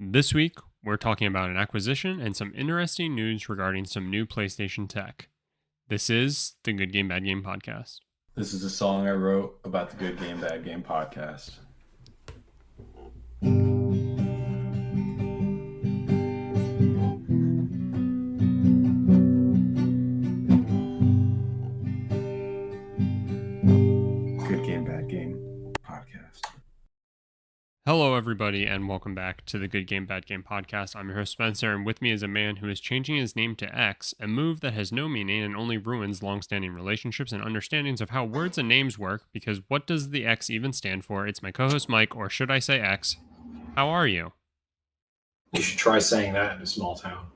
This week, we're talking about an acquisition and some interesting news regarding some new PlayStation tech. This is the Good Game, Bad Game podcast. This is a song I wrote about the Good Game, Bad Game podcast. Good Game, Bad Game podcast. Hello, everybody, and welcome back to the Good Game, Bad Game podcast. I'm your host, Spencer, and with me is a man who is changing his name to X, a move that has no meaning and only ruins long-standing relationships and understandings of how words and names work, because what does the X even stand for? It's my co-host, Mike, or should I say X? How are you? You should try saying that in a small town.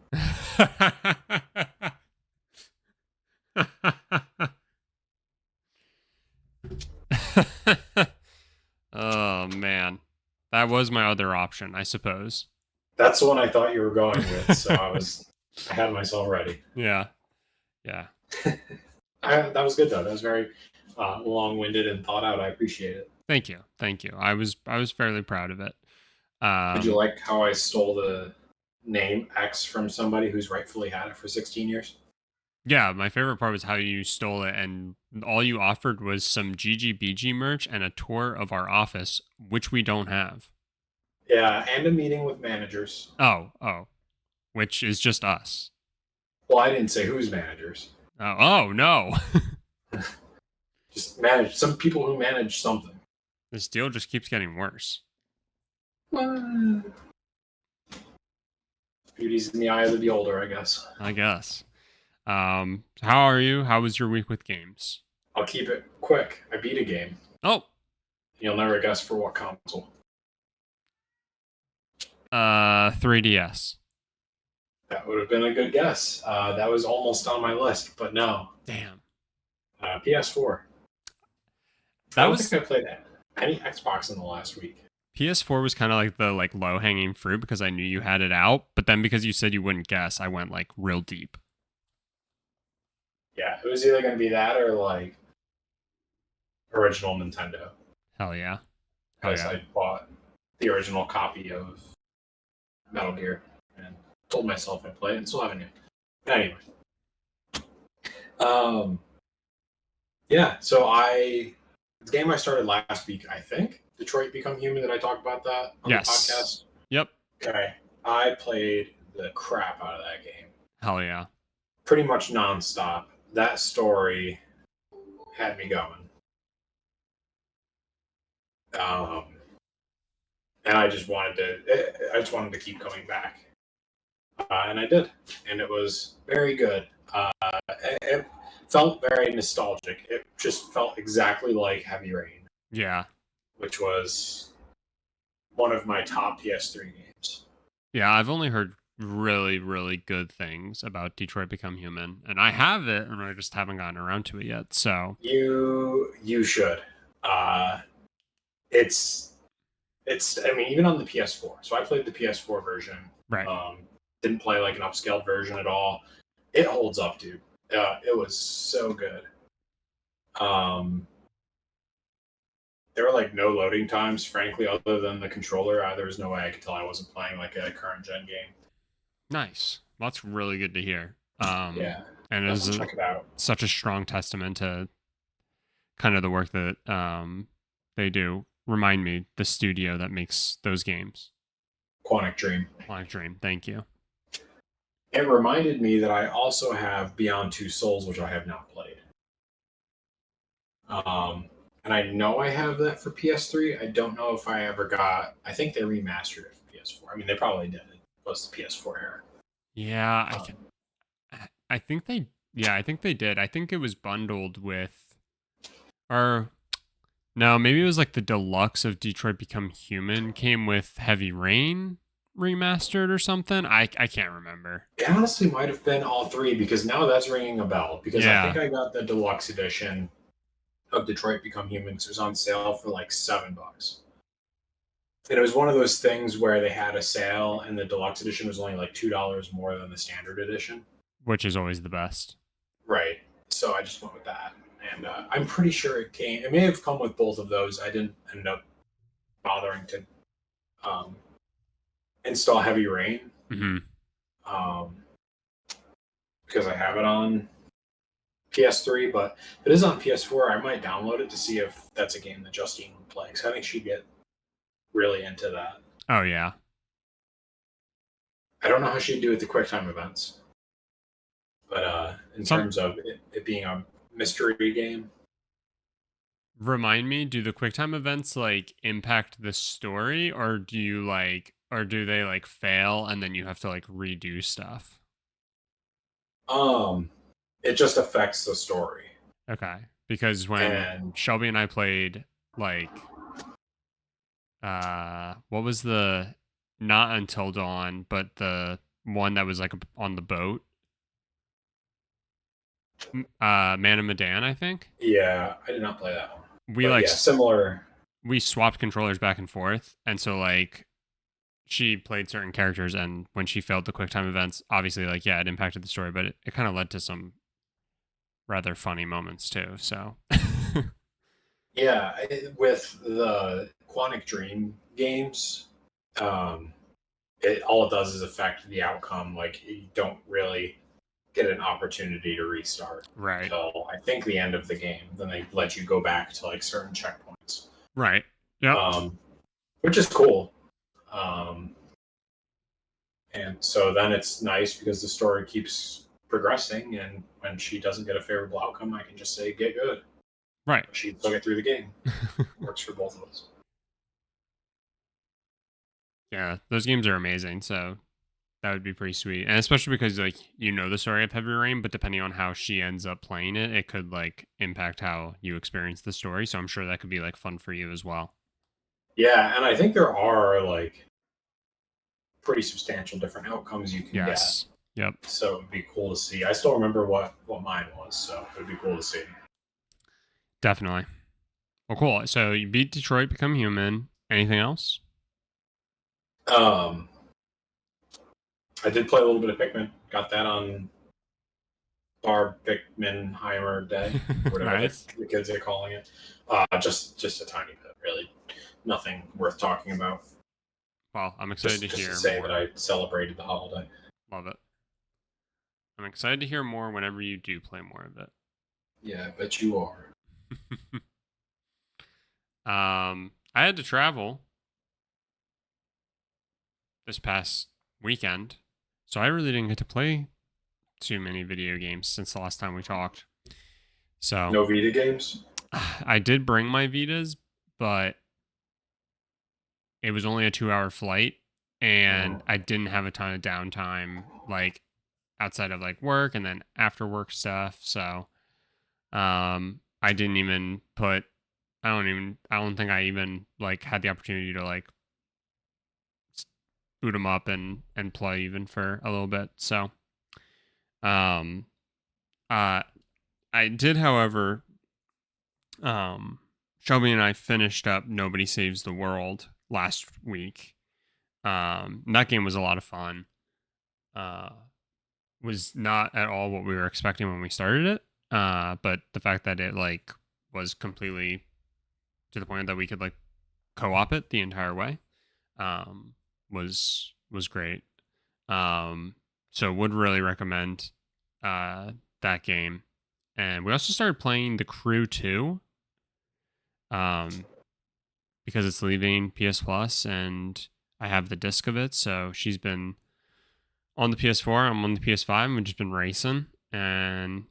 Oh, man. That was my other option, I suppose. That's the one I thought you were going with, so I had myself ready. Yeah. That was good though. That was very long-winded and thought out. I appreciate it. Thank you. I was fairly proud of it. Did you like how I stole the name X from somebody who's rightfully had it for 16 years? Yeah, my favorite part was how you stole it, and all you offered was some GGBG merch and a tour of our office, which we don't have. Yeah, and a meeting with managers. Oh, which is just us. Well, I didn't say whose managers. Oh no. Just manage some people who manage something. This deal just keeps getting worse. Beauty's in the eye of the beholder, I guess. I guess. How are you? How was your week with games? I'll keep it quick. I beat a game. Oh. You'll never guess for what console. 3DS. That would have been a good guess. That was almost on my list, but no. Damn. PS4. I don't think I played any Xbox in the last week. PS4 was kind of like the low hanging fruit because I knew you had it out, but then because you said you wouldn't guess, I went real deep. Yeah, it was either going to be that or original Nintendo. Hell yeah. Because I bought the original copy of Metal Gear and told myself I'd play it and still haven't yet. But anyway. Yeah, so the game I started last week, I think, Detroit Become Human, did I talk about that on the podcast? Yep. Okay. I played the crap out of that game. Hell yeah. Pretty much nonstop. That story had me going. And I just wanted to keep coming back. And I did. And it was very good. It felt very nostalgic. It just felt exactly like Heavy Rain. Yeah. Which was one of my top PS3 games. Yeah, I've only heard really, really good things about Detroit Become Human, and I have it, and I just haven't gotten around to it yet. So you should. It's. I mean, even on the PS4. So I played the PS4 version. Right. Didn't play an upscaled version at all. It holds up, dude. It was so good. There were no loading times, frankly, other than the controller. There was no way I could tell I wasn't playing a current gen game. Nice. Well, that's really good to hear. Yeah. And check it out. Such a strong testament to kind of the work that they do. Remind me, the studio that makes those games. Quantic Dream. Thank you. It reminded me that I also have Beyond Two Souls, which I have not played. And I know I have that for PS3. I don't know if I ever got. I think they remastered it for PS4. I mean, they probably did. It was the PS4 era. Yeah, I think they. Yeah, I think they did. I think it was bundled with, or no, maybe it was the deluxe of Detroit Become Human came with Heavy Rain remastered or something. I can't remember. It honestly might have been all three because now that's ringing a bell. Because I think I got the deluxe edition of Detroit Become Human. It was on sale for $7. And it was one of those things where they had a sale and the deluxe edition was only $2 more than the standard edition. Which is always the best. Right. So I just went with that. And I'm pretty sure it may have come with both of those. I didn't end up bothering to install Heavy Rain. Mm-hmm. Because I have it on PS3, but if it is on PS4, I might download it to see if that's a game that Justine would play. Because I think she'd get really into that. Oh, yeah. I don't know how she'd do with the QuickTime events. But in terms of it being a mystery game. Remind me, do the QuickTime events like impact the story, or do they like fail and then you have to like redo stuff? It just affects the story. Okay. Because when Shelby and I played like what was the not Until Dawn, but the one that was like on the boat? Man of Medan, I think. Yeah, I did not play that one. We like similar. We swapped controllers back and forth, and so like she played certain characters, and when she failed the QuickTime events, obviously like it impacted the story, but it kind of led to some rather funny moments too. So yeah, with the Quantic Dream games, all it does is affect the outcome. Like you don't really get an opportunity to restart until I think the end of the game. Then they let you go back to like certain checkpoints. Right. Yeah. Which is cool. And so then it's nice because the story keeps progressing, and when she doesn't get a favorable outcome, I can just say, get good. Right. She'd still get through the game. Works for both of us. Yeah, those games are amazing, so that would be pretty sweet. And especially because like the story of Heavy Rain, but depending on how she ends up playing it, it could like impact how you experience the story. So I'm sure that could be like fun for you as well. Yeah, and I think there are like pretty substantial different outcomes you can get. Yep. So it'd be cool to see. I still remember what mine was, so it'd be cool to see. Definitely. Well, cool. So you beat Detroit Become Human. Anything else? I did play a little bit of Pikmin. Got that on Bar Pikminheimer Day, whatever Nice. the kids are calling it. Just a tiny bit, really. Nothing worth talking about. Well, I'm excited to hear to say more. That I celebrated the holiday. Love it. I'm excited to hear more whenever you do play more of it. Yeah, I bet you are. I had to travel this past weekend, so I really didn't get to play too many video games since the last time we talked. So no Vita games? I did bring my Vitas, but it was only a 2-hour flight, and I didn't have a ton of downtime, like outside of like work and then after work stuff. So I didn't even put I don't think I even like had the opportunity to like boot them up and play even for a little bit. So I did, however, Shelby and I finished up Nobody Saves the World last week. That game was a lot of fun. Was not at all what we were expecting when we started it. But the fact that it like was completely to the point that we could like co-op it the entire way, was great. So would really recommend that game. And we also started playing The Crew 2, because it's leaving PS Plus, and I have the disc of it. So she's been on the PS4, I'm on the PS5, and we've just been racing, and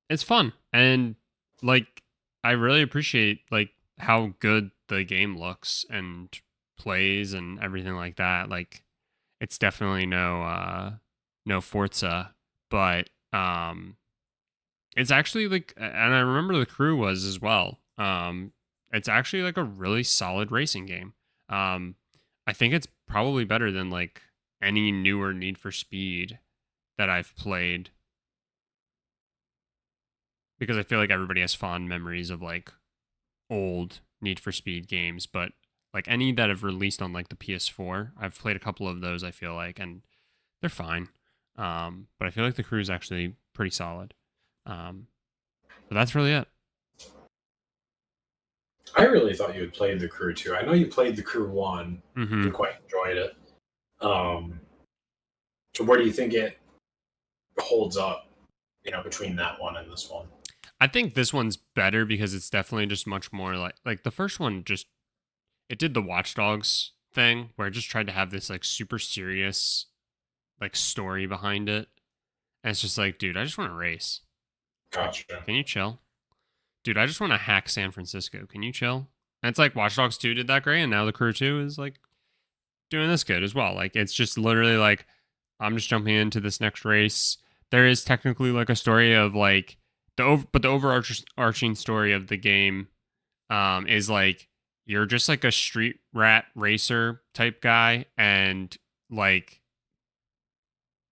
it's fun. And like, I really appreciate like how good the game looks and plays and everything like that. Like, it's definitely no Forza, but it's actually like, and I remember The Crew was as well. It's actually like a really solid racing game. I think it's probably better than like any newer Need for Speed that I've played, because I feel like everybody has fond memories of like old Need for Speed games, but like any that have released on like the PS4, I've played a couple of those, I feel like, and they're fine. But I feel like The Crew is actually pretty solid. But that's really it. I really thought you had played the Crew 2. I know you played the Crew 1. Mm-hmm. You quite enjoyed it. So where do you think it holds up, between that one and this one? I think this one's better because it's definitely just much more like the first one it did the Watch Dogs thing where it just tried to have this like super serious like story behind it. And it's just like, dude, I just want to race. Gotcha. Can you chill? Dude, I just want to hack San Francisco. Can you chill? And it's like Watch Dogs 2 did that great, and now the Crew 2 is like doing this good as well. Like it's just literally like I'm just jumping into this next race. There is technically like a story of like but the overarching story of the game is like you're just like a street rat racer type guy, and like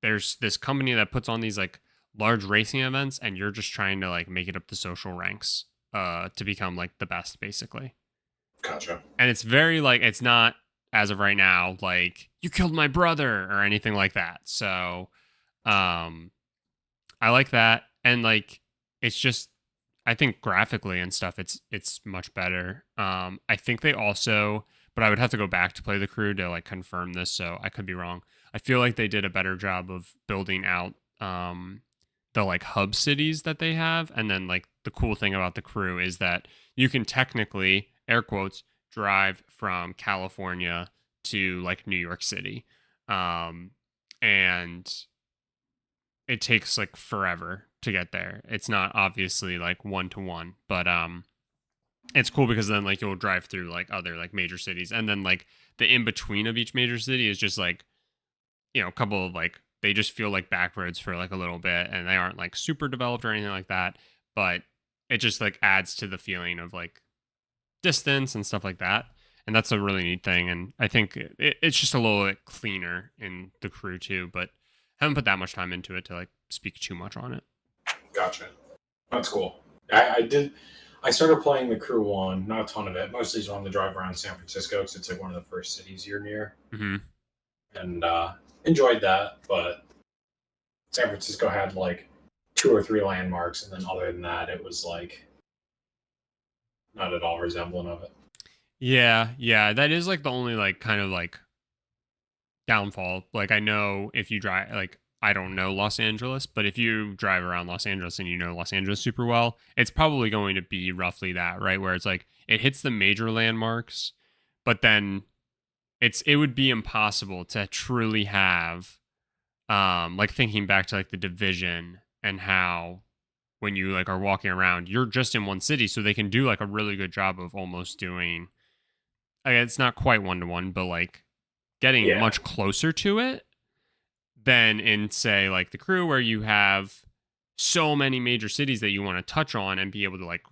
there's this company that puts on these like large racing events, and you're just trying to like make it up the social ranks to become like the best basically. Gotcha. And it's very like it's not as of right now like you killed my brother or anything like that. So I like that, and like it's just I think graphically and stuff it's much better. I think they also, but I would have to go back to play the Crew to like confirm this, so I could be wrong. I feel like they did a better job of building out the like hub cities that they have, and then like the cool thing about the Crew is that you can technically air quotes drive from California to like New York City. And it takes like forever to get there. It's not obviously like 1-to-1, but it's cool because then like you'll drive through like other like major cities, and then like the in between of each major city is just like a couple of like they just feel like back roads for like a little bit, and they aren't like super developed or anything like that, but it just like adds to the feeling of like distance and stuff like that. And that's a really neat thing, and I think it's just a little bit cleaner in the Crew too, but haven't put that much time into it to like speak too much on it. Gotcha. That's cool. I started playing the Crew 1, not a ton of it. Mostly just on the drive around San Francisco because it's like one of the first cities you're near. Mm-hmm. And enjoyed that, but San Francisco had like 2 or 3 landmarks, and then other than that, it was like not at all resembling of it. Yeah, that is like the only like kind of like downfall. Like I know if you drive like I don't know Los Angeles, but if you drive around Los Angeles and you know Los Angeles super well, it's probably going to be roughly that, right? Where it's like it hits the major landmarks, but then it would be impossible to truly have like thinking back to like the Division and how when you like are walking around, you're just in one city, so they can do like a really good job of almost doing it's not quite 1-to-1, but like getting much closer to it than in say like the Crew, where you have so many major cities that you want to touch on and be able to like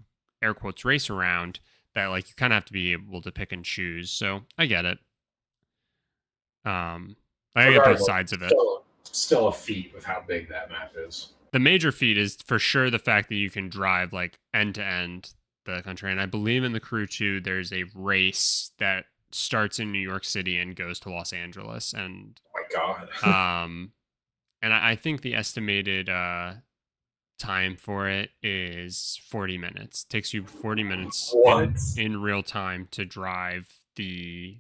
air quotes race around, that like you kind of have to be able to pick and choose. So I get it. I get both sides of it. Still a feat with how big that map is. The major feat is for sure the fact that you can drive like end to end the country, and I believe in the Crew 2 there's a race that starts in New York City and goes to Los Angeles, and oh my god. And I think the estimated time for it is 40 minutes. It takes you 40 minutes in real time to drive the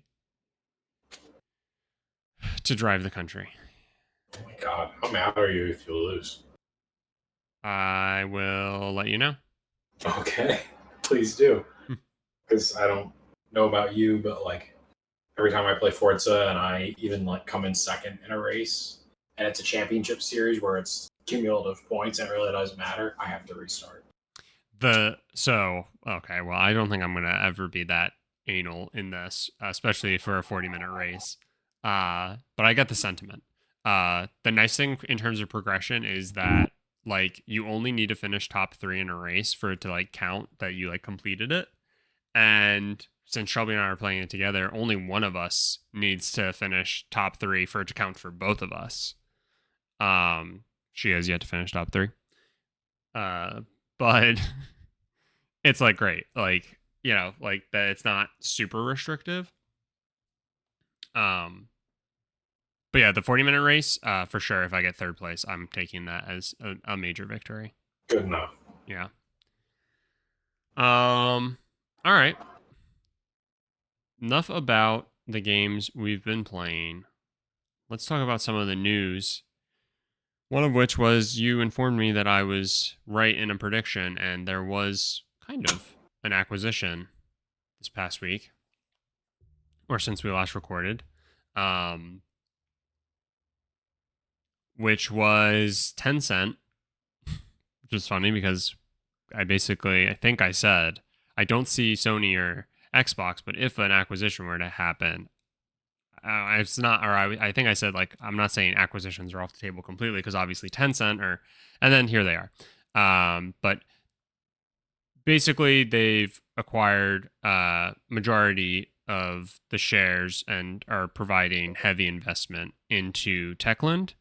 country. Oh my god, how mad are you if you lose? I will let you know. Okay, please do. Because I don't know about you, but like every time I play Forza and I even like come in second in a race and it's a championship series where it's cumulative points and it really doesn't matter, I have to restart. Okay, well, I don't think I'm gonna ever be that anal in this, especially for a 40-minute race. But I get the sentiment. The nice thing in terms of progression is that like you only need to finish top 3 in a race for it to like count that you like completed it. And since Shelby and I are playing it together, only one of us needs to finish top 3 for it to count for both of us. She has yet to finish top 3. But it's like great. Like, like that it's not super restrictive. But yeah, the 40-minute race, for sure, if I get third place, I'm taking that as a major victory. Good enough. Yeah. All right. enough about the games we've been playing. Let's talk about some of the news. One of which was you informed me that I was right in a prediction, and there was kind of an acquisition this past week, or since we last recorded, um, which was Tencent, which is funny because I think I said, I don't see Sony or Xbox, but if an acquisition were to happen, it's not, or I think I said, like, I'm not saying acquisitions are off the table completely because obviously Tencent and then here they are. But basically they've acquired majority of the shares and are providing heavy investment into Techland,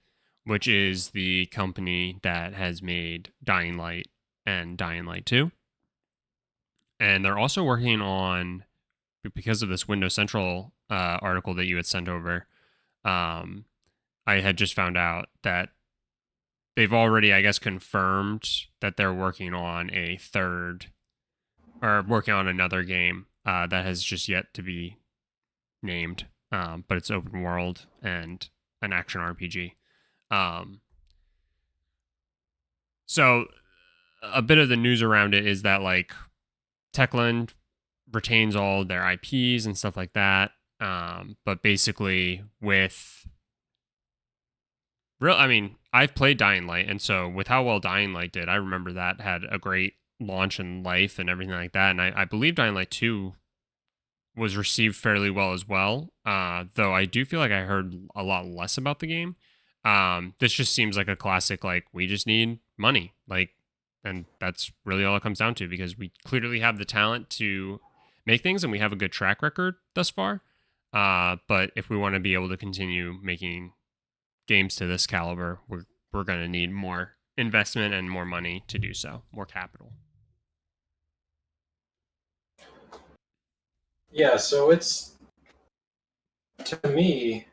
which is the company that has made Dying Light and Dying Light 2. And they're also working on, because of this Windows Central article that you had sent over, I had just found out that they've already, I guess, confirmed that they're working on a third, or working on another game that has just yet to be named, but it's open world and an action RPG. So a bit of the news around it is that, like, Techland retains all their IPs and stuff like that. But basically I've played Dying Light, and so with how well Dying Light did, I remember that had a great launch in life and everything like that. And I believe Dying Light 2 was received fairly well as well. Though I do feel like I heard a lot less about the game. This just seems like a classic, like, we just need money. Like, and that's really all it comes down to, because we clearly have the talent to make things and we have a good track record thus far. But if we want to be able to continue making games to this caliber, we're going to need more investment and more money to do so, more capital. Yeah, so it's, to me,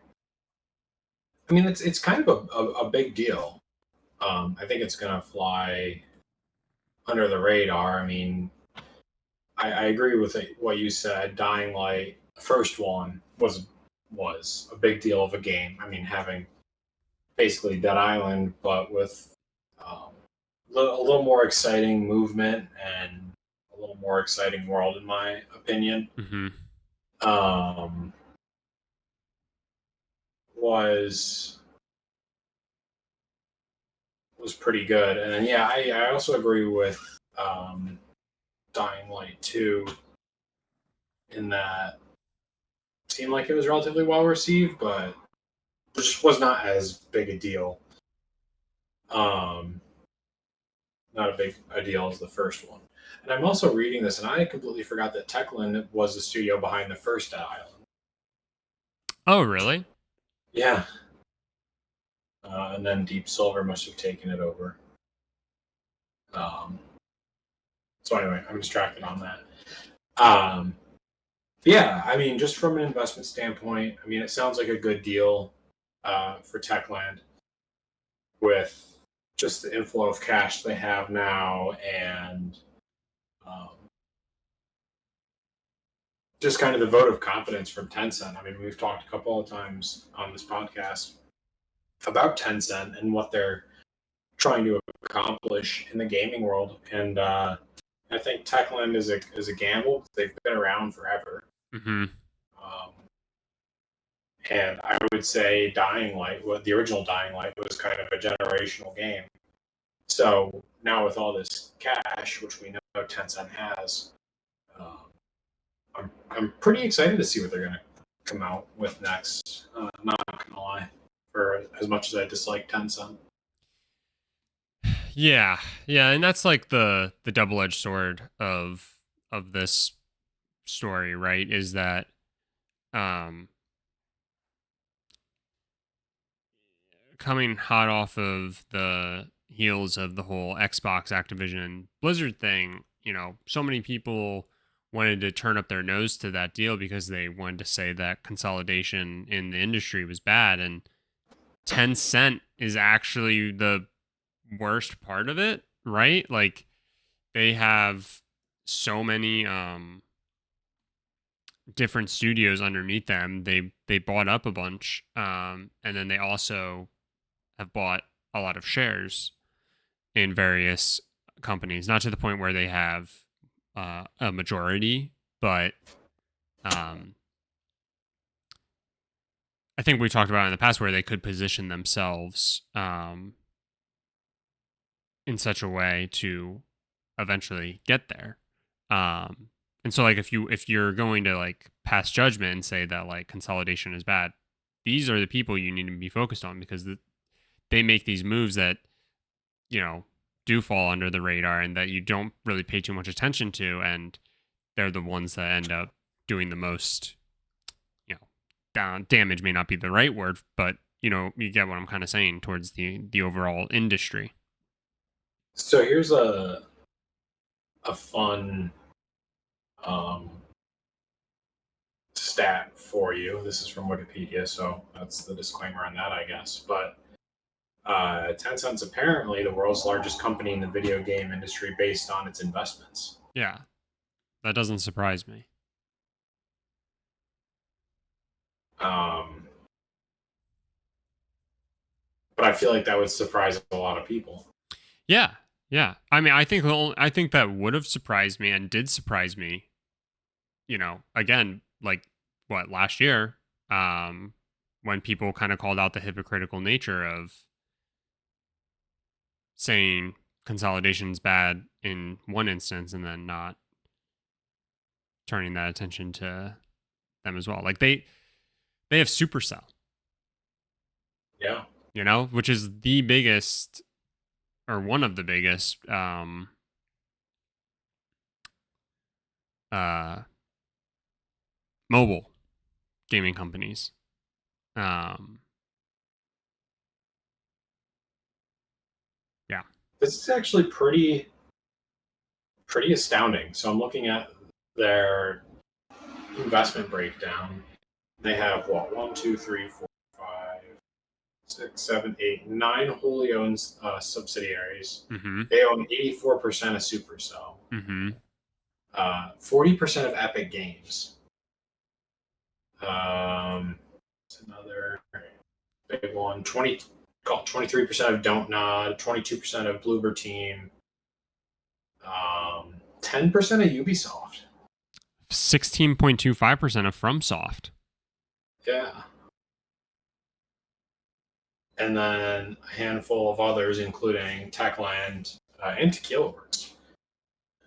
I mean, it's kind of a big deal. I think it's going to fly under the radar. I mean, I agree with what you said. Dying Light, the first one, was a big deal of a game. I mean, having basically Dead Island, but with a little more exciting movement and a little more exciting world, in my opinion. Mm-hmm. Was pretty good. And then, yeah, I also agree with Dying Light 2 in that it seemed like it was relatively well received, but it just was not as big a deal. Not a big a deal as the first one. And I'm also reading this, and I completely forgot that Techland was the studio behind the first Dead Island. Oh, really? Yeah. And then Deep Silver must have taken it over. So anyway, I'm distracted on that. Yeah, I mean, just from an investment standpoint, I mean, it sounds like a good deal for Techland with just the inflow of cash they have now, and just kind of the vote of confidence from Tencent. I mean, we've talked a couple of times on this podcast about Tencent and what they're trying to accomplish in the gaming world, and I think Techland is a gamble. They've been around forever. Mm-hmm. And I would say Dying Light, the original Dying Light, was kind of a generational game. So now with all this cash, which we know Tencent has, I'm pretty excited to see what they're going to come out with next. Not going to lie, for as much as I dislike Tencent. Yeah, and that's like the double-edged sword of this story, right? Is that coming hot off of the heels of the whole Xbox Activision Blizzard thing, so many people wanted to turn up their nose to that deal because they wanted to say that consolidation in the industry was bad, and Tencent is actually the worst part of it, right? Like, they have so many different studios underneath them. They bought up a bunch, and then they also have bought a lot of shares in various companies. Not to the point where they have a majority, but I think we talked about in the past where they could position themselves in such a way to eventually get there. And so like if you're going to like pass judgment and say that like consolidation is bad, these are the people you need to be focused on, because they make these moves that, you know, do fall under the radar and that you don't really pay too much attention to, and they're the ones that end up doing the most, you know, damage may not be the right word, but you know, you get what I'm kind of saying towards the overall industry. So here's a fun stat for you. This is from Wikipedia, so that's the disclaimer on that, I guess. But Tencent's apparently the world's largest company in the video game industry based on its investments. Yeah, that doesn't surprise me. But I feel like that would surprise a lot of people. Yeah, yeah. I mean, I think that would have surprised me and did surprise me. You know, again, like what, last year, when people kind of called out the hypocritical nature of saying consolidation's bad in one instance and then not turning that attention to them as well. Like they have Supercell. Yeah. You know, which is the biggest, or one of the biggest mobile gaming companies. Yeah. This is actually pretty astounding. So I'm looking at their investment breakdown. They have what, 1, 2, 3, 4, 5, 6, 7, 8, 9 wholly owned subsidiaries. Mm-hmm. They own 84% of Supercell. Mm-hmm. 40% of Epic Games. It's another big one. 23% of Don't Nod. 22% of Bloober Team. 10% of Ubisoft. 16.25% of FromSoft. Yeah. And then a handful of others, including Techland and Tequila Works,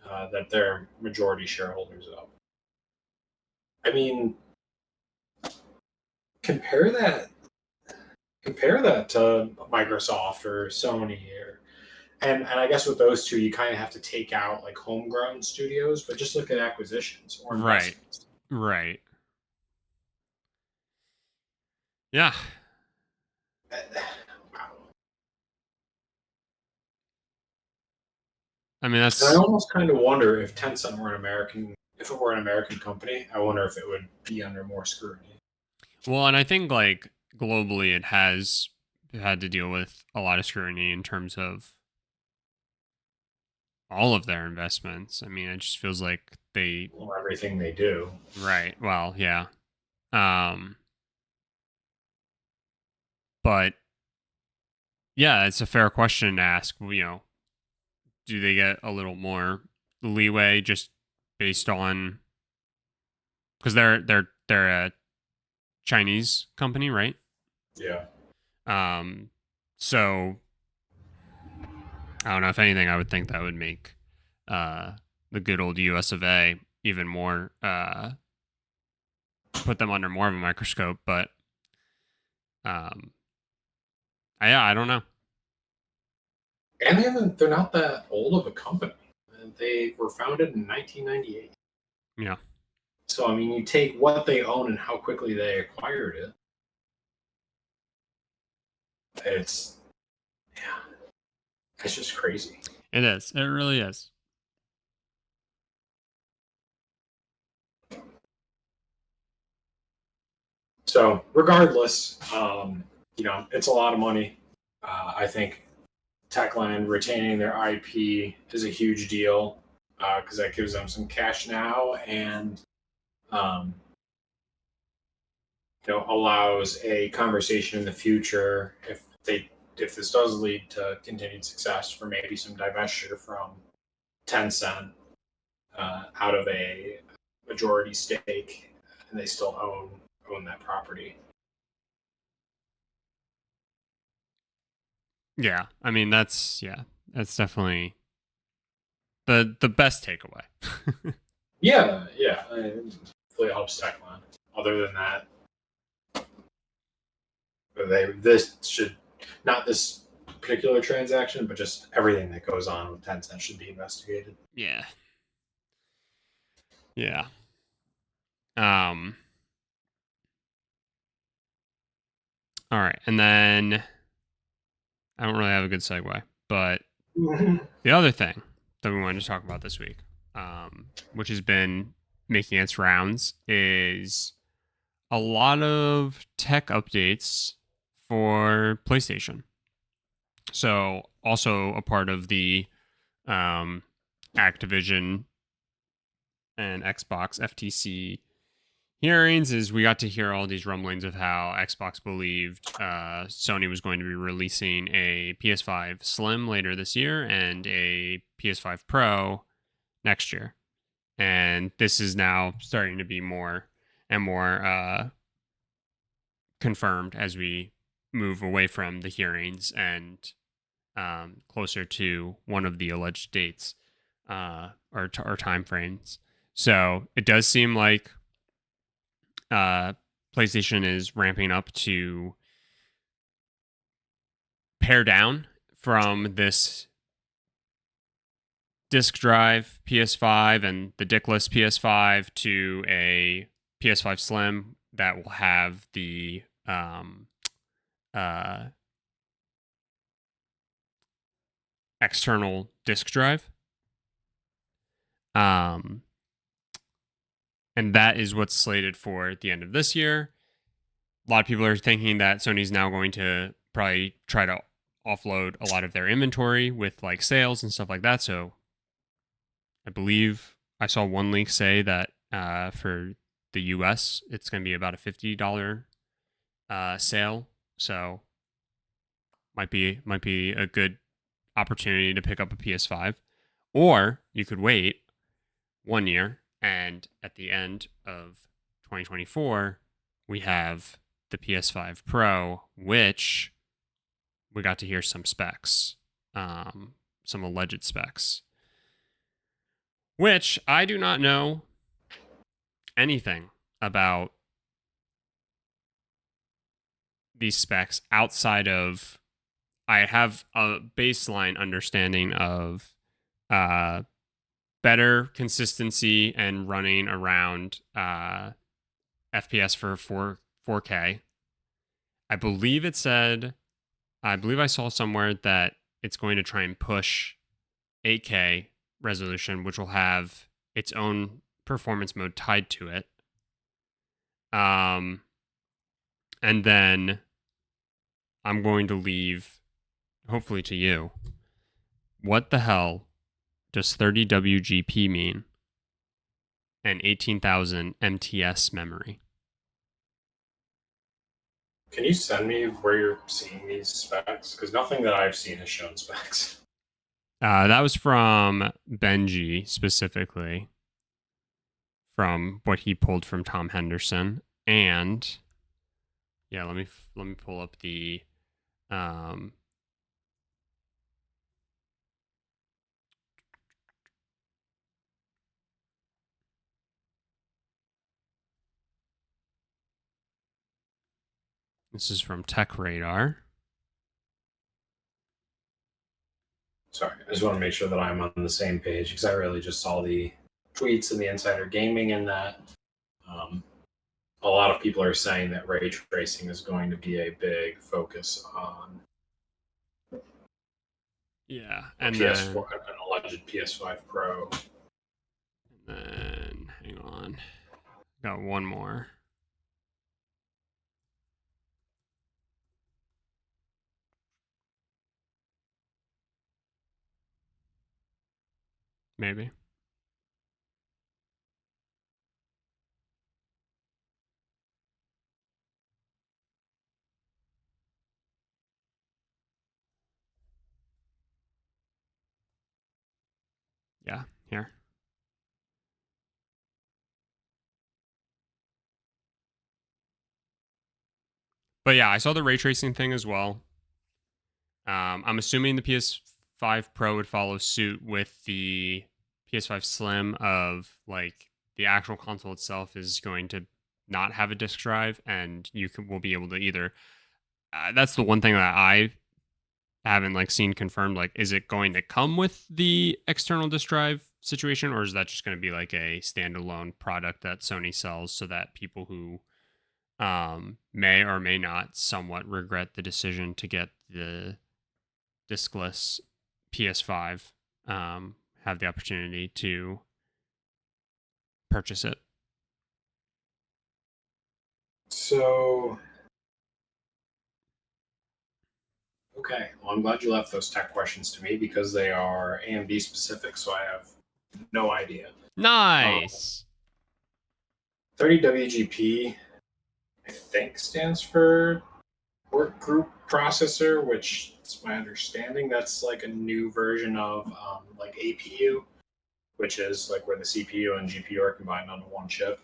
that they're majority shareholders of. I mean, compare that to Microsoft or Sony, and I guess with those two, you kind of have to take out like homegrown studios, but just look at acquisitions or investments. Right. Yeah. I mean, that's. And I almost kind of wonder if Tencent were if it were an American company, I wonder if it would be under more scrutiny. Well, and I think like globally, it has had to deal with a lot of scrutiny in terms of all of their investments. I mean, it just feels like everything they do. Right. Well, yeah. But yeah, it's a fair question to ask. You know, do they get a little more leeway just based on, because they're a Chinese company, right? Yeah. So I don't know. If anything, I would think that would make the good old US of A even more, put them under more of a microscope. But I don't know. And they're not that old of a company. They were founded in 1998. Yeah. So I mean, you take what they own and how quickly they acquired it. It's just crazy. It is. It really is. So regardless, you know, it's a lot of money. I think Techland retaining their IP is a huge deal because that gives them some cash now, and allows a conversation in the future if this does lead to continued success for maybe some divestiture from Tencent out of a majority stake, and they still own that property. Yeah, I mean that's definitely the best takeaway. Yeah, hopefully it helps Techland. Other than that, this should not this particular transaction, but just everything that goes on with Tencent should be investigated. Yeah. Yeah. Um. All right, and then I don't really have a good segue, but the other thing that we wanted to talk about this week, which has been making its rounds, is a lot of tech updates for PlayStation. So, also a part of the Activision and Xbox FTC hearings is we got to hear all these rumblings of how Xbox believed Sony was going to be releasing a PS5 Slim later this year and a PS5 Pro next year. And this is now starting to be more and more confirmed as we move away from the hearings and closer to one of the alleged dates or time frames. So it does seem like PlayStation is ramping up to pare down from this disk drive PS5 and the dickless PS5 to a PS5 Slim that will have the uh, external disk drive. And that is what's slated for the end of this year. A lot of people are thinking that Sony's now going to probably try to offload a lot of their inventory with like sales and stuff like that. So I believe I saw one leak say that for the US, it's going to be about a $50 sale. So might be a good opportunity to pick up a PS5, or you could wait 1 year and at the end of 2024 we have the PS5 Pro, which we got to hear some specs, some alleged specs, which I do not know anything about these specs outside of I have a baseline understanding of better consistency and running around FPS for 4K. I believe it said, I believe I saw somewhere that it's going to try and push 8K resolution, which will have its own performance mode tied to it. And then I'm going to leave, hopefully to you, what the hell does 30 WGP mean and 18,000 MTS memory? Can you send me where you're seeing these specs? Because nothing that I've seen has shown specs. That was from Benji specifically, from what he pulled from Tom Henderson, and yeah, let me pull up the this is from Tech Radar. Sorry, I just want to make sure that I'm on the same page because I really just saw the tweets and the insider gaming and that a lot of people are saying that ray tracing is going to be a big focus on and PS4, then, an alleged PS5 Pro. And then hang on, got one more. Maybe. Yeah, here. But yeah, I saw the ray tracing thing as well. I'm assuming the PS5 Pro would follow suit with the PS5 Slim of like the actual console itself is going to not have a disk drive, and will be able to either. That's the one thing that I haven't like seen confirmed. Like, is it going to come with the external disk drive situation, or is that just going to be like a standalone product that Sony sells so that people who may or may not somewhat regret the decision to get the diskless PS5 have the opportunity to purchase it? So, okay. Well, I'm glad you left those tech questions to me because they are AMD specific, so I have no idea. Nice. 30WGP, I think, stands for Work Group Processor, which is my understanding. That's like a new version of like APU, which is like where the CPU and GPU are combined onto one chip.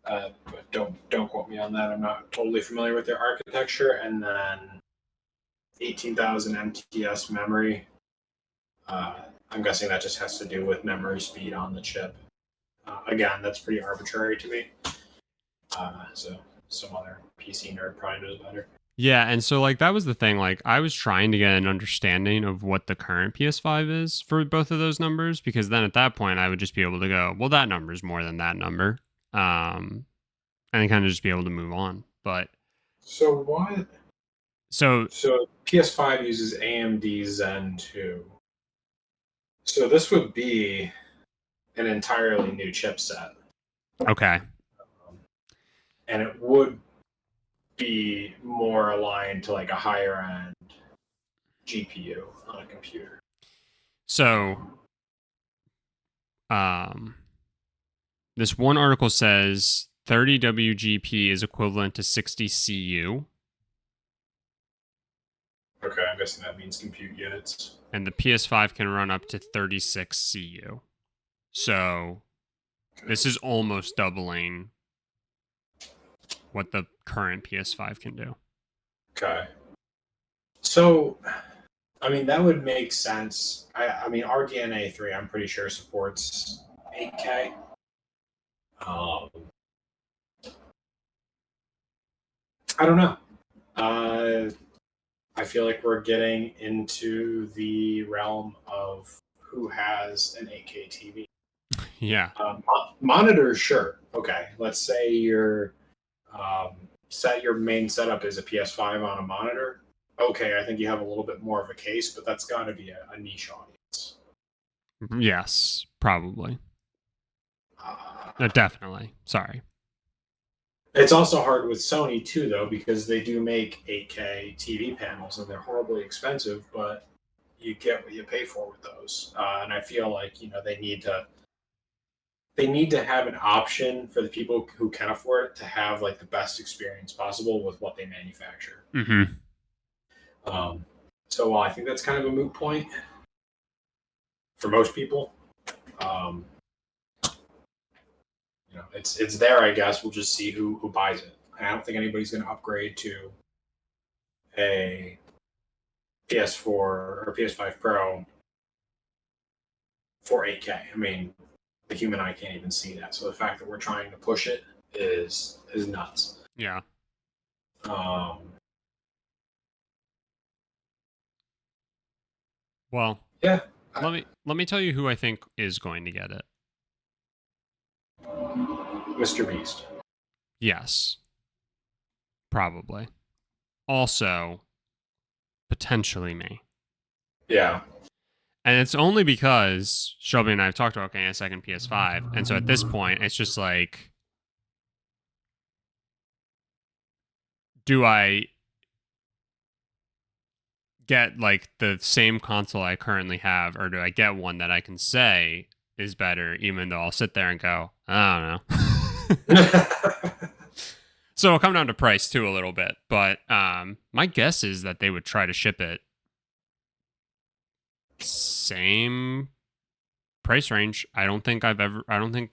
But don't quote me on that. I'm not totally familiar with their architecture. And then 18,000 MTS memory. I'm guessing that just has to do with memory speed on the chip. Again, that's pretty arbitrary to me. So some other PC nerd probably knows better. Yeah, and so like that was the thing. Like I was trying to get an understanding of what the current PS5 is for both of those numbers, because then at that point I would just be able to go, well, that number is more than that number, and then kind of just be able to move on. But so what? So PS5 uses AMD Zen 2. So this would be an entirely new chipset. Okay. And it would be more aligned to like a higher end GPU on a computer. So this one article says 30WGP is equivalent to 60 CU. Okay, I'm guessing that means compute units. And the PS5 can run up to 36 CU. So this is almost doubling what the current PS5 can do. Okay. So, I mean, that would make sense. I mean, RDNA 3, I'm pretty sure, supports 8K. I don't know. I feel like we're getting into the realm of who has an 8K TV. Yeah. Monitors, sure. Okay. Let's say your main setup is a PS5 on a monitor. Okay, I think you have a little bit more of a case, but that's got to be a niche audience. Yes, probably. Definitely. Sorry. It's also hard with Sony too, though, because they do make 8K TV panels and they're horribly expensive, but you get what you pay for with those. And I feel like they need to have an option for the people who can afford it to have like the best experience possible with what they manufacture. Mm-hmm. So I think that's kind of a moot point for most people. It's there, I guess. We'll just see who buys it. I don't think anybody's going to upgrade to a PS4 or PS5 Pro for 8K. I mean, the human eye can't even see that. So the fact that we're trying to push it is nuts. Yeah. Well, yeah. Let me tell you who I think is going to get it. Mr. Beast. Yes. Probably. Also, potentially me. Yeah. And it's only because Shelby and I have talked about getting a second PS5. And so at this point, it's just like, do I get like the same console I currently have, or do I get one that I can say is better, even though I'll sit there and go, I don't know. So it'll come down to price too a little bit. But my guess is that they would try to ship it same price range. I don't think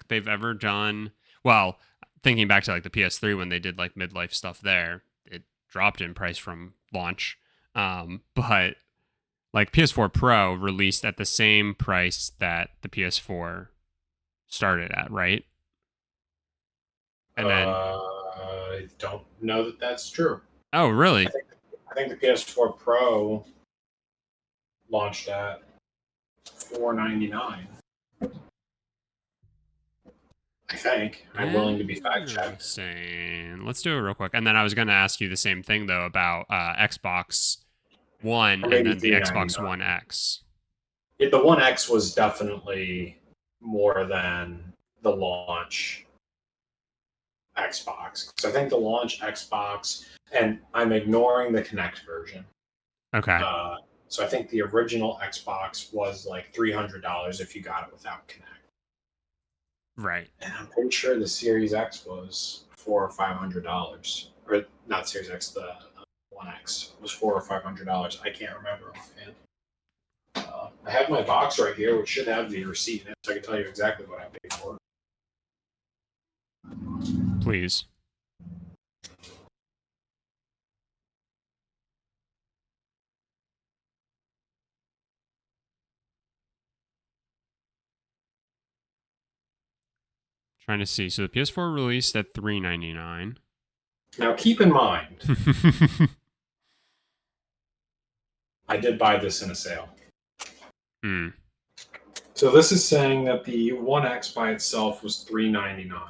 they've ever done well. Thinking back to like the PS3 when they did like midlife stuff there, it dropped in price from launch. But like PS4 Pro released at the same price that the PS4 started at, right? And then I don't know that that's true. Oh, really? I think the PS4 Pro launched at $499. I think. I'm willing to be fact checked. Let's do it real quick. And then I was going to ask you the same thing though about Xbox One and then the Xbox One X. The One X was definitely more than the launch Xbox. So I think the launch Xbox, and I'm ignoring the Kinect version. Okay. So I think the original Xbox was like $300 if you got it without Kinect. Right. And I'm pretty sure the Series X was $400 or $500, or not Series X, the One X was $400 or $500. I can't remember offhand. I have my box right here, which should have the receipt in it, so I can tell you exactly what I paid for. Please. Trying to see. So the PS4 released at $399. Now keep in mind, I did buy this in a sale. Mm. So this is saying that the One X by itself was $399.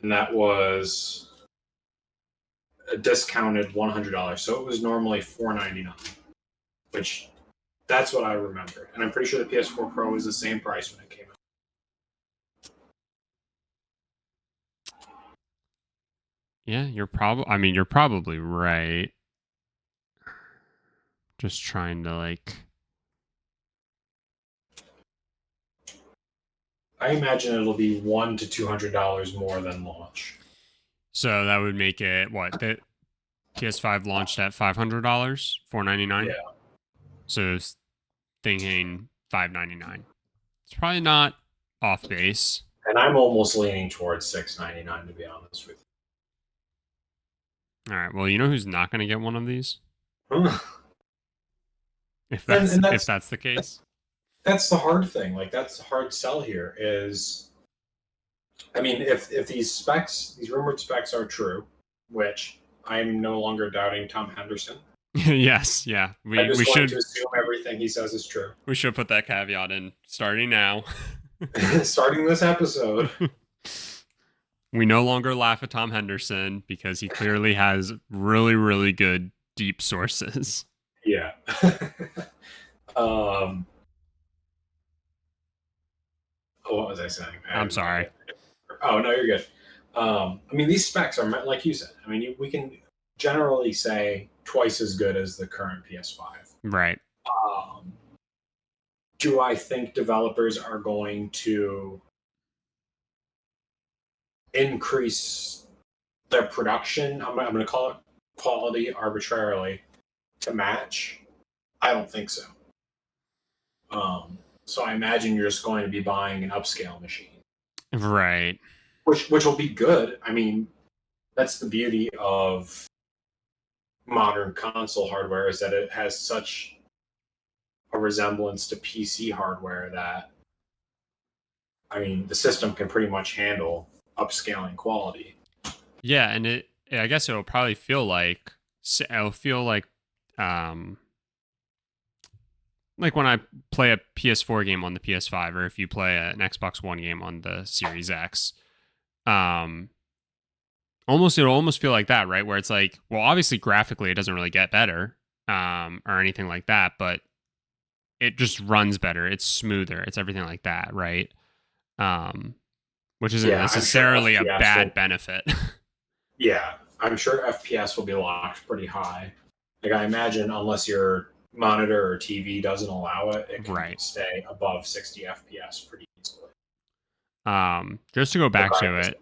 And that was a discounted $100. So it was normally $499, which that's what I remember. And I'm pretty sure the PS4 Pro was the same price when it came out. Yeah, you're probably right. Just trying to like I imagine it'll be $100 to $200 more than launch. So that would make it what? The PS5 launched at $500, $499. Yeah. So thinking $599. It's probably not off base. And I'm almost leaning towards $699 to be honest with you. All right. Well, you know who's not going to get one of these? If that's the case. That's the hard thing. Like that's the hard sell here is, I mean, if these specs, these rumored specs are true, which I'm no longer doubting Tom Henderson. Yes, yeah. We should to assume everything he says is true. We should put that caveat in starting now. Starting this episode. We no longer laugh at Tom Henderson because he clearly has really, really good deep sources. Yeah. What was I saying? I'm sorry. Oh, no, you're good. I mean, these specs are, like you said, I mean, we can generally say twice as good as the current PS5. Right. Do I think developers are going to increase their production? I'm going to call it quality arbitrarily to match. I don't think so. So I imagine you're just going to be buying an upscale machine. Right. Which will be good. I mean, that's the beauty of modern console hardware is that it has such a resemblance to PC hardware that, I mean, the system can pretty much handle upscaling quality. Yeah, and I guess it'll probably feel like like when I play a PS4 game on the PS5, or if you play an Xbox One game on the Series X, it'll almost feel like that, right? Where it's like, well, obviously graphically it doesn't really get better, or anything like that, but it just runs better. It's smoother. It's everything like that, right? Which isn't necessarily a bad benefit. Yeah, I'm sure FPS will be locked pretty high. Like I imagine, unless your monitor or TV doesn't allow it, it can stay above 60 FPS pretty easily. Just to go back to it,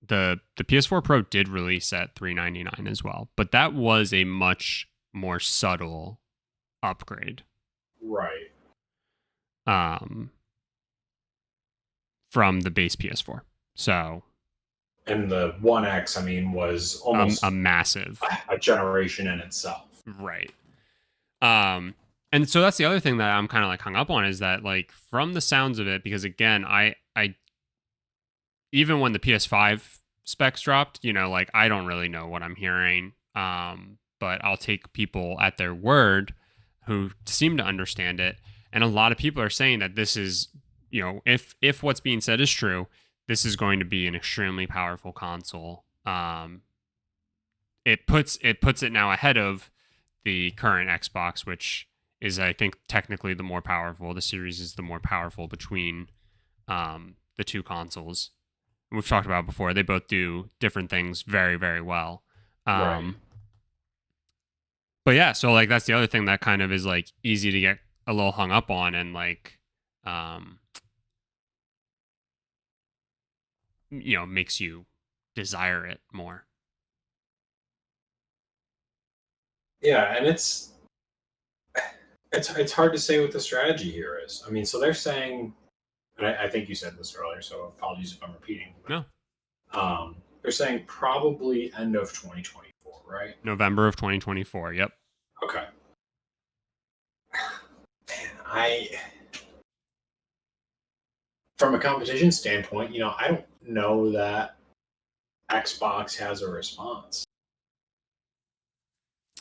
the PS4 Pro did release at $399 as well, but that was a much more subtle upgrade. Right. from the base PS4. So, and the One X, I mean, was almost a massive a generation in itself. Right. And so that's the other thing that I'm kind of like hung up on is that like from the sounds of it, because again, I even when the PS5 specs dropped, you know, like I don't really know what I'm hearing. But I'll take people at their word who seem to understand it. And a lot of people are saying that this is, you know, if what's being said is true, this is going to be an extremely powerful console. It puts it now ahead of the current Xbox, which is I think technically the more powerful. The Series is the more powerful between the two consoles. We've talked about before. They both do different things very, very well. Right. But yeah, so like that's the other thing that kind of is like easy to get a little hung up on and like you know, makes you desire it more. Yeah, and it's hard to say what the strategy here is. I mean, so they're saying, and I think you said this earlier, so apologies if I'm repeating. No. They're saying probably end of 2024, right? November of 2024. Yep. Okay. From a competition standpoint, you know, I don't know that Xbox has a response.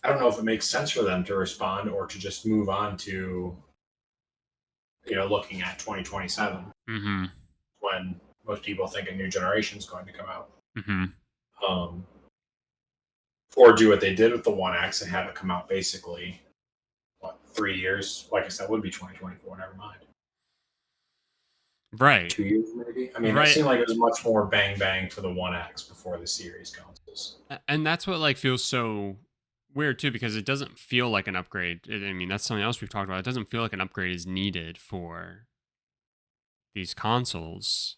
I don't know if it makes sense for them to respond or to just move on to, you know, looking at 2027 when most people think a new generation is going to come out. Or do what they did with the One X and have it come out basically, 3 years? Like I said, would be 2024. Never mind. Right. 2 years maybe. I mean, It seemed like it was much more bang bang for the One X before the Series consoles. And that's what like feels so weird too, because it doesn't feel like an upgrade. I mean, that's something else we've talked about. It doesn't feel like an upgrade is needed for these consoles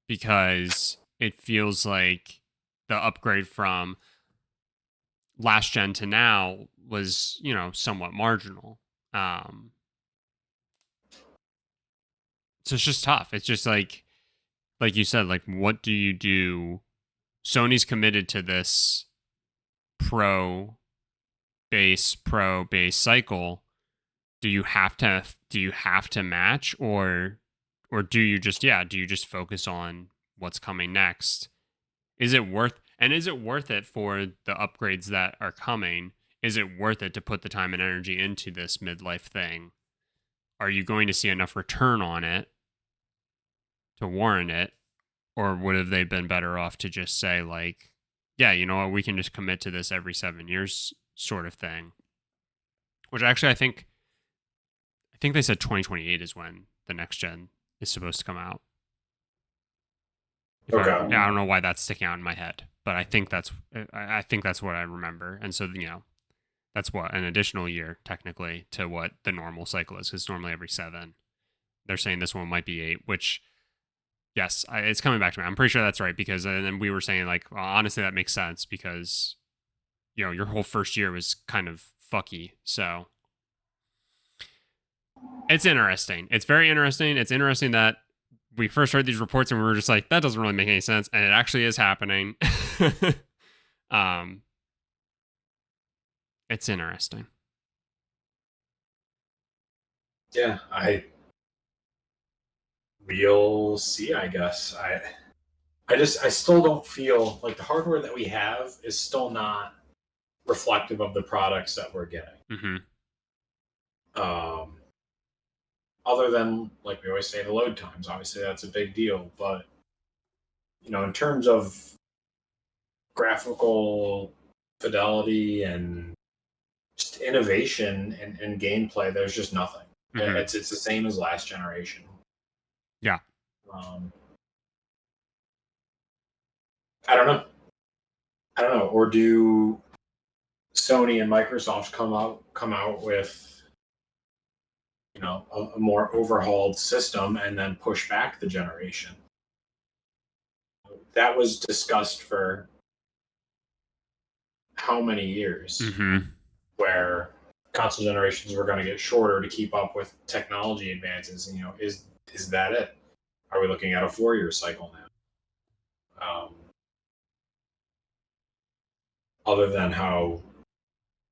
because it feels like the upgrade from last gen to now was, you know, somewhat marginal. So it's just tough. It's just like you said, like what do you do? Sony's committed to this pro base cycle. Do you have to match or do you just focus on what's coming next? Is it worth it for the upgrades that are coming? Is it worth it to put the time and energy into this midlife thing? Are you going to see enough return on it to warrant it? Or would have they been better off to just say like, yeah, you know what, we can just commit to this every 7 years sort of thing? Which actually I think they said 2028 is when the next gen is supposed to come out. Okay. I don't know why that's sticking out in my head, but I think that's what I remember. And so, you know, that's what an additional year technically to what the normal cycle is, because normally every 7. They're saying this one might be 8, which yes, it's coming back to me. I'm pretty sure that's right, because and then we were saying like, well, honestly, that makes sense because, you know, your whole first year was kind of fucky. So it's interesting. It's very interesting. It's interesting that we first heard these reports and we were just like, that doesn't really make any sense, and it actually is happening. It's interesting. Yeah, we'll see, I guess. I still don't feel like the hardware that we have is still not reflective of the products that we're getting. Other than, like we always say, the load times. Obviously, that's a big deal. But, you know, in terms of graphical fidelity and just innovation and gameplay, there's just nothing. It's the same as last generation. Yeah. I don't know. Or do Sony and Microsoft come out with, you know, a more overhauled system and then push back the generation? That was discussed for how many years? Where console generations were going to get shorter to keep up with technology advances. And, is that it? Are we looking at a 4-year cycle now? Other than how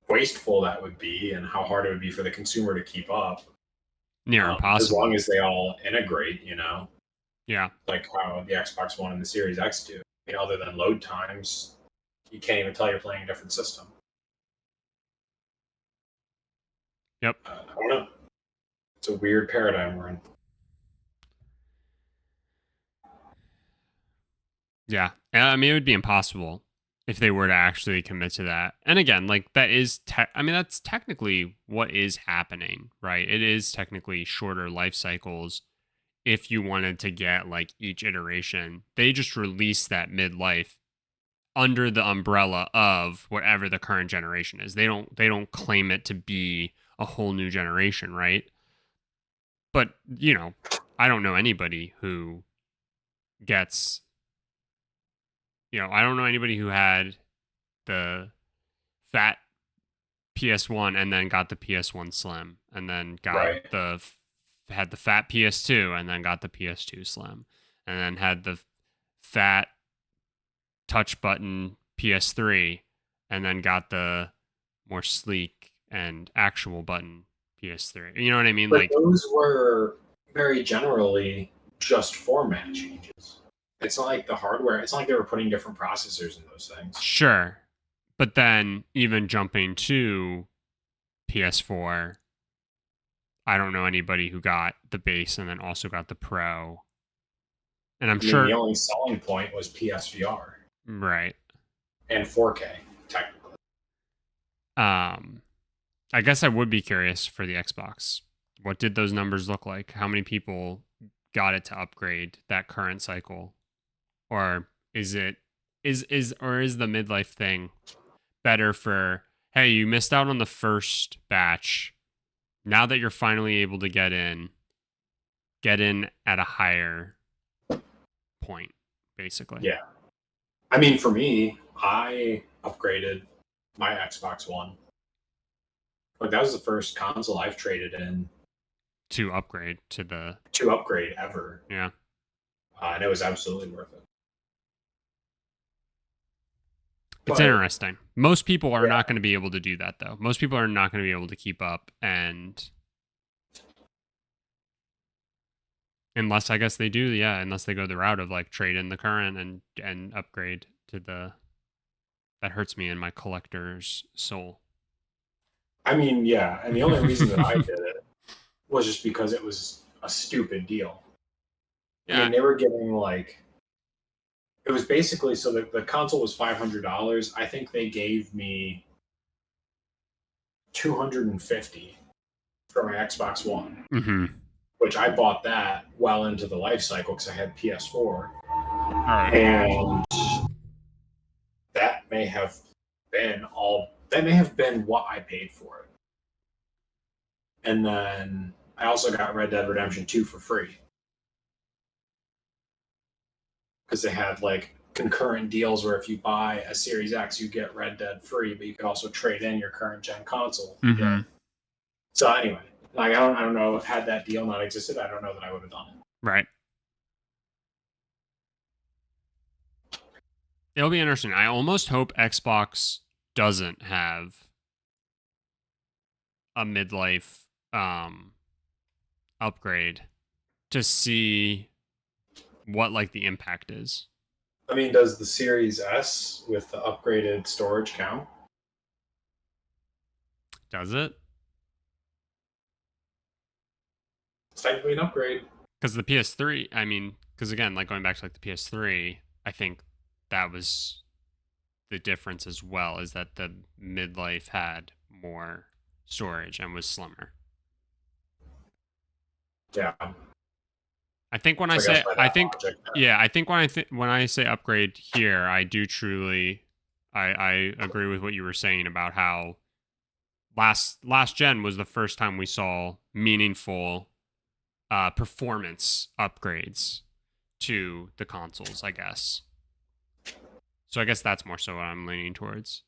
wasteful that would be and how hard it would be for the consumer to keep up. Near impossible. As long as they all integrate, Yeah. Like how the Xbox One and the Series X do. Other than load times, you can't even tell you're playing a different system. Yep. I don't know. It's a weird paradigm we're in. Yeah. I mean, it would be impossible if they were to actually commit to that. And again, like that is, that's technically what is happening, right? It is technically shorter life cycles. If you wanted to get like each iteration, they just release that midlife under the umbrella of whatever the current generation is. They don't claim it to be a whole new generation, right? But, I don't know anybody who gets, I don't know anybody who had the fat PS1 and then got the PS1 Slim and then got had the fat PS2 and then got the PS2 Slim and then had the fat touch button PS3 and then got the more sleek and actual button PS3. You know what I mean? But like those were very generally just format changes. It's not like the hardware. It's not like they were putting different processors in those things. Sure. But then even jumping to PS4, I don't know anybody who got the base and then also got the Pro. And I'm sure the only selling point was PSVR. Right. And 4K, technically. I guess I would be curious for the Xbox. What did those numbers look like? How many people got it to upgrade that current cycle? Or is the midlife thing better for, hey, you missed out on the first batch. Now that you're finally able to get in at a higher point, basically. Yeah. I mean, for me, I upgraded my Xbox One. Like, that was the first console I've traded in to upgrade ever. Yeah. And it was absolutely worth it. It's interesting. Most people are not going to be able to do that, though. Most people are not going to be able to keep up, and unless I guess they do, unless they go the route of like trade in the current and upgrade to the. That hurts me in my collector's soul. I mean, yeah, and the only reason that I did it was just because it was a stupid deal. Yeah. I mean, they were giving it was basically, so the console was $500. I think they gave me $250 for my Xbox One, which I bought that well into the life cycle because I had PS4. All right. And that may have been what I paid for it. And then I also got Red Dead Redemption 2 for free. Because they had concurrent deals where if you buy a Series X, you get Red Dead free, but you could also trade in your current gen console. Mm-hmm. So anyway, I don't know, had that deal not existed, I don't know that I would have done it. Right. It'll be interesting. I almost hope Xbox doesn't have a midlife upgrade to see what the impact is. I mean, does the Series S with the upgraded storage count? Does it? It's technically an upgrade. Because the PS3, because again, going back to the PS3, I think that was the difference as well, is that the midlife had more storage and was slimmer. Yeah. I think when I say upgrade here, I do truly, I agree with what you were saying about how last gen was the first time we saw meaningful performance upgrades to the consoles, I guess. So I guess that's more so what I'm leaning towards.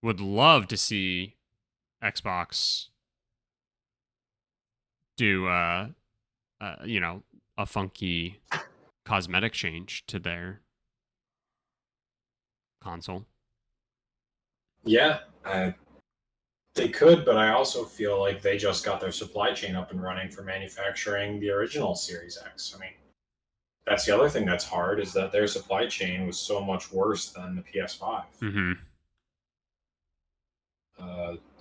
Would love to see Xbox do a funky cosmetic change to their console. Yeah, they could, but I also feel like they just got their supply chain up and running for manufacturing the original Series X. I mean, that's the other thing that's hard is that their supply chain was so much worse than the PS5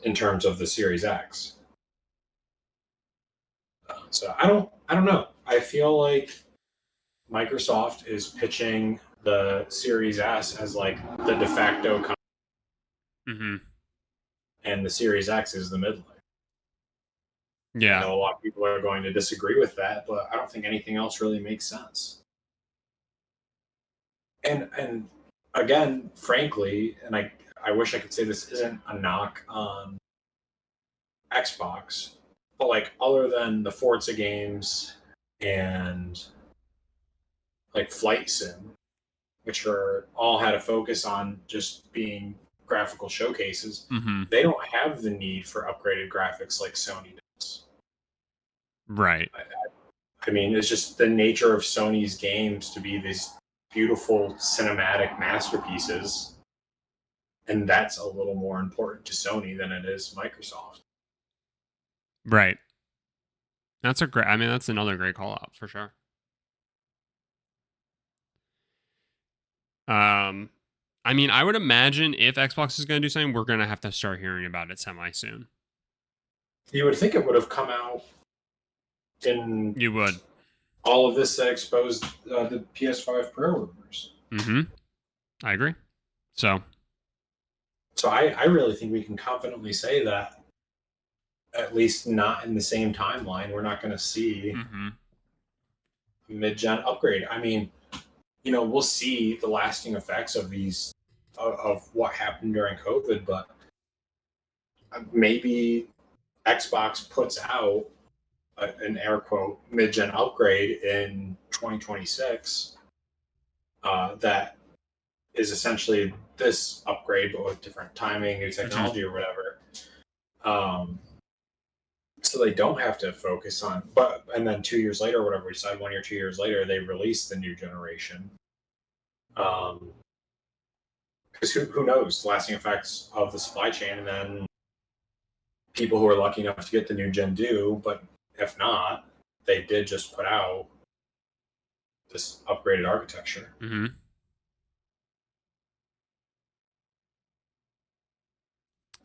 in terms of the Series X. So I don't know. I feel like Microsoft is pitching the Series S as like the de facto and the Series X is the midlife. Yeah. I know a lot of people are going to disagree with that, but I don't think anything else really makes sense. And again, frankly, and I wish I could say this isn't a knock on Xbox, but like other than the Forza games and like Flight Sim, which are all had a focus on just being graphical showcases, they don't have the need for upgraded graphics like Sony does. Right. I mean, it's just the nature of Sony's games to be these beautiful cinematic masterpieces, and that's a little more important to Sony than it is Microsoft. Right. That's another great call out for sure. I mean, I would imagine if Xbox is going to do something, we're going to have to start hearing about it semi soon. You would think it would have come out in You would. All of this that exposed the PS5 Pro rumors. I agree. So I really think we can confidently say that, at least not in the same timeline, we're not going to see a mid-gen upgrade. I mean, we'll see the lasting effects of these of what happened during COVID, but maybe Xbox puts out an air quote mid-gen upgrade in 2026 that is essentially this upgrade, but with different timing, new technology, or whatever. So they don't have to focus on, and then 2 years later, whatever we decide, 1 year, 2 years later, they release the new generation. Because who knows the lasting effects of the supply chain, and then people who are lucky enough to get the new gen do, but if not, they did just put out this upgraded architecture.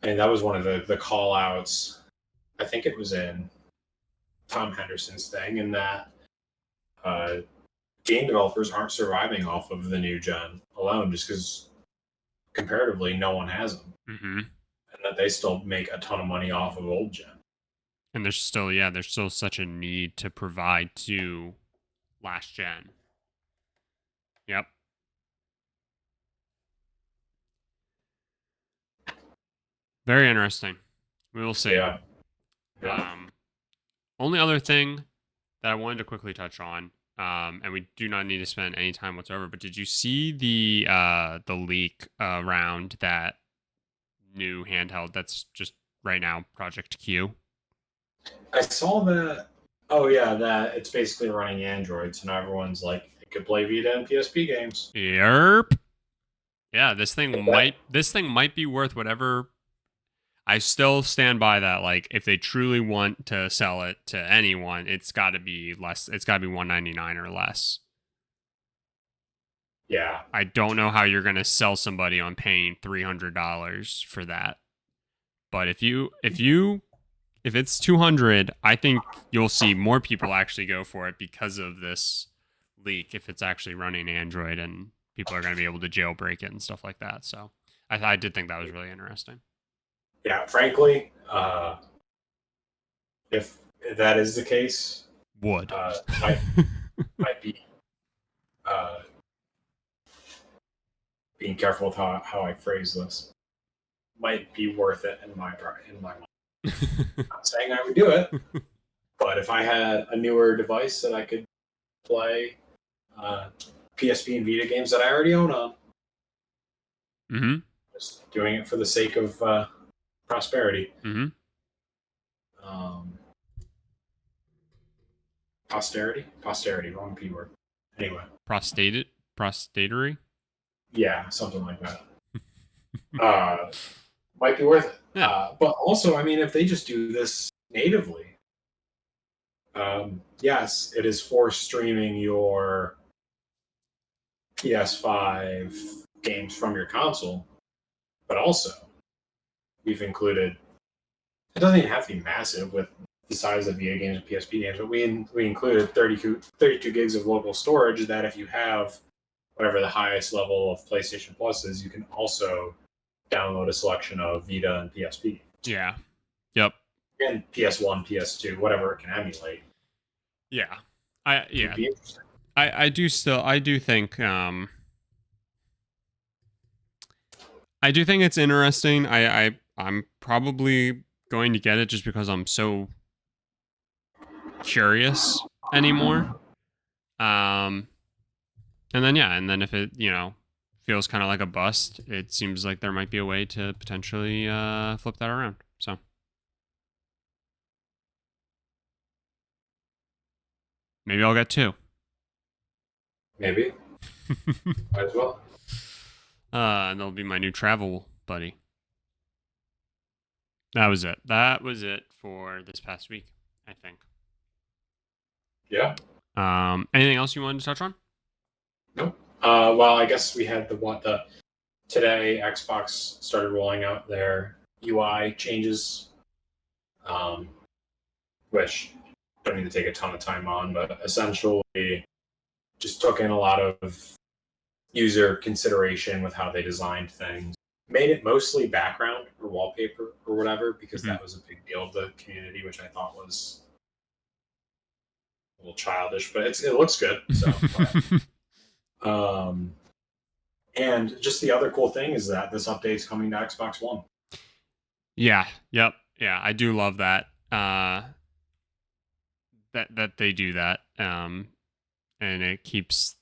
And that was one of the call outs. I think it was in Tom Henderson's thing, in that game developers aren't surviving off of the new gen alone, just because comparatively no one has them, and that they still make a ton of money off of old gen. And there's still such a need to provide to last gen. Yep. Very interesting. We will see. Yeah. Only other thing that I wanted to quickly touch on, and we do not need to spend any time whatsoever, but did you see the leak around that new handheld that's just right now, Project Q? I saw that. Oh yeah, that it's basically running Android, so now everyone's like, it could play Vita and PSP games. Yerp. Yeah, this thing might be worth whatever. I still stand by that. Like, if they truly want to sell it to anyone, it's got to be less. It's got to be $199 or less. Yeah, I don't know how you're going to sell somebody on paying $300 for that. But if it's 200, I think you'll see more people actually go for it because of this leak. If it's actually running Android, and people are going to be able to jailbreak it and stuff like that. So I did think that was really interesting. Yeah, frankly, if that is the case, might be being careful with how I phrase this. Might be worth it in my mind. I'm not saying I would do it, but if I had a newer device that I could play PSP and Vita games that I already own on, just doing it for the sake of prosperity. Mm-hmm. Posterity, wrong P word. Anyway. Prostatery? Yeah, something like that. Might be worth it. Yeah. But also, I mean, if they just do this natively, yes, it is for streaming your PS5 games from your console, but also we've included. It doesn't even have to be massive with the size of VA games and PSP games, but we included 32 gigs of local storage. That if you have whatever the highest level of PlayStation Plus is, you can also download a selection of Vita and PSP. Yeah. Yep. And PS1, PS2, whatever it can emulate. Yeah. Would be interesting. I do think I do think it's interesting. I'm probably going to get it just because I'm so curious anymore. And then if it, feels kind of like a bust, it seems like there might be a way to potentially flip that around. So maybe I'll get 2. Maybe. Might as well. And they'll be my new travel buddy. That was it. That was it for this past week, I think. Yeah. Anything else you wanted to touch on? Nope. Well, I guess we had today Xbox started rolling out their UI changes, which don't need to take a ton of time on, but essentially just took in a lot of user consideration with how they designed things. Made it mostly background or wallpaper or whatever, because that was a big deal of the community, which I thought was a little childish, but it looks good. So, and just the other cool thing is that this update's coming to Xbox One. Yeah. Yep. Yeah, I do love that. That they do that. And it keeps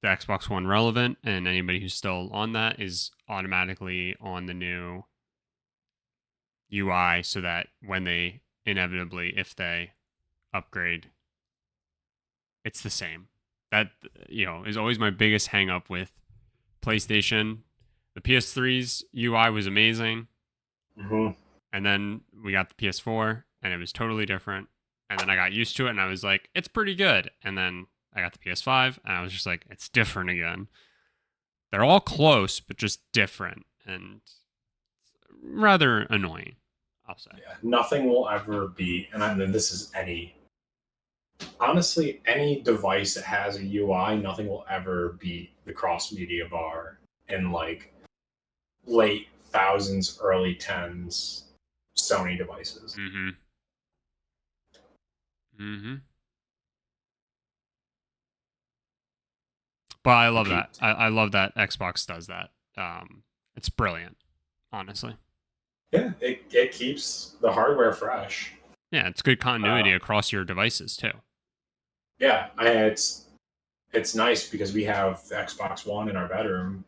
the Xbox One relevant, and anybody who's still on that is automatically on the new UI, so that when they inevitably, if they upgrade, it's the same. That is always my biggest hang up with PlayStation. The PS3's UI was amazing, and then we got the PS4, and it was totally different. And then I got used to it, and I was like, it's pretty good. And then I got the PS5, and I was just like, it's different again. They're all close, but just different, and rather annoying, I'll say. Yeah, nothing will ever be, and I mean, this is honestly, any device that has a UI, nothing will ever beat the cross-media bar in like late thousands, early tens Sony devices. But I love that. I love that Xbox does that. It's brilliant, honestly. Yeah, it keeps the hardware fresh. Yeah, it's good continuity across your devices too. Yeah, it's nice because we have Xbox One in our bedroom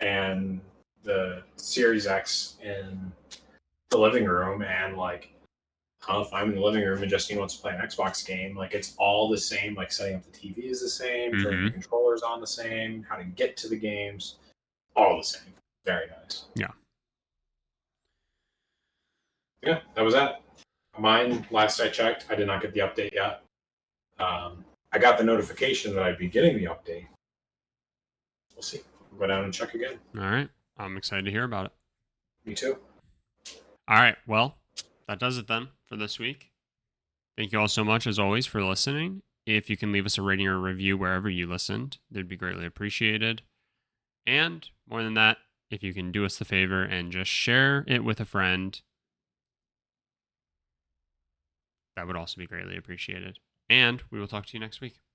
and the Series X in the living room, and like, if I'm in the living room and Justine wants to play an Xbox game, like it's all the same. Like setting up the TV is the same, turning the controllers on the same, how to get to the games, all the same. Very nice. Yeah. Yeah, that was that. Mine, last I checked, I did not get the update yet. I got the notification that I'd be getting the update. We'll see. I'll go down and check again. All right. I'm excited to hear about it. Me too. All right. Well, that does it then for this week. Thank you all so much, as always, for listening. If you can leave us a rating or a review wherever you listened, they'd be greatly appreciated. And more than that, if you can do us the favor and just share it with a friend, that would also be greatly appreciated. And we will talk to you next week.